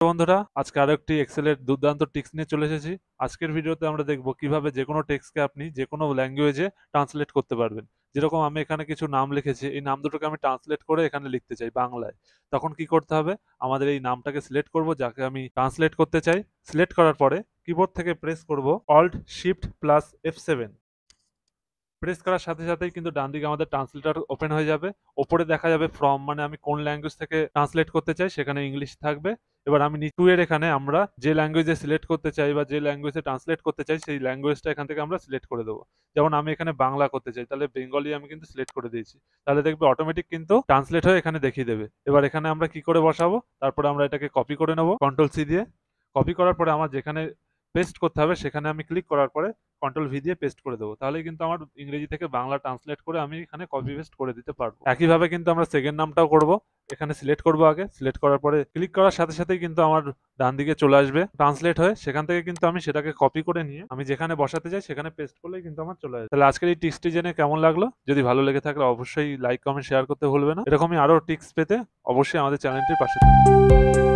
বন্ধুরা, আজকে আরো একটি এক্সেলের দুর্দান্ত টিপস নিয়ে চলে এসেছি। আজকের ভিডিওতে আমরা দেখব কিভাবে যেকোনো টেক্সটকে আপনি যেকোনো ল্যাঙ্গুয়েজে ট্রান্সলেট করতে পারবেন। যেরকম আমি এখানে কিছু নাম লিখেছি, এই নাম দুটোকে আমি ট্রান্সলেট করে এখানে লিখতে চাই বাংলায়। তখন কি করতে হবে? আমাদের এই নামটাকে সিলেক্ট করব যাকে আমি ট্রান্সলেট করতে চাই। সিলেক্ট করার পরে কিবোর্ড থেকে প্রেস করব Alt Shift plus F7। Press করার সাথে সাথেই কিন্তু ডানদিকে আমাদের ট্রান্সলেটর ওপেন হয়ে যাবে। ওপরে দেখা যাবে ফ্রম, মানে আমি কোন ল্যাঙ্গুয়েজ থেকে ট্রান্সলেট করতে চাই সেখানে ইংলিশ থাকবে। এবার আমি নিচু এর এখানে আমরা যে ল্যাঙ্গুয়েজে সিলেক্ট করতে চাই বা যে ল্যাঙ্গুয়েজে ট্রান্সলেট করতে চাই সেই ল্যাঙ্গুয়েজটা এখান থেকে আমরা সিলেক্ট করে দেবো। যেমন আমি এখানে বাংলা করতে চাই, তাহলে বেঙ্গলি আমি কিন্তু সিলেক্ট করে দিয়েছি। তাহলে দেখবে অটোমেটিক কিন্তু ট্রান্সলেট হয়ে এখানে দেখিয়ে দেবে। এবার এখানে আমরা কি করে বসাবো? তারপরে আমরা এটাকে কপি করে নেব কন্ট্রোল সি দিয়ে। কপি করার পরে আমার যেখানে পেস্ট করতে হবে সেখানে আমি ক্লিক করার পরে কন্ট্রোল ভি দিয়ে পেস্ট করে দেবো। তাহলেই কিন্তু আমার ইংরেজি থেকে বাংলা ট্রান্সলেট করে আমি এখানে কপি পেস্ট করে দিতে পারবো। একইভাবে কিন্তু আমরা সেকেন্ড নামটাও করব। এখানে সিলেক্ট করব, আগে সিলেক্ট করার পরে ক্লিক করার সাথে সাথেই কিন্তু আমার ডান দিকে চলে আসবে ট্রান্সলেট হয়ে। সেখান থেকে কিন্তু আমি সেটাকে কপি করে নিয়ে আমি যেখানে বসাতে চাই সেখানে পেস্ট করলেই কিন্তু আমার চলে আসবে। তাহলে আজকের এই টিপসটি জেনে কেমন লাগলো? যদি ভালো লেগে থাকলে অবশ্যই লাইক, কমেন্ট, শেয়ার করতে ভুলবে না। এরকমই আরো টিপস পেতে অবশ্যই আমাদের চ্যানেলটির পাশে থাকুন।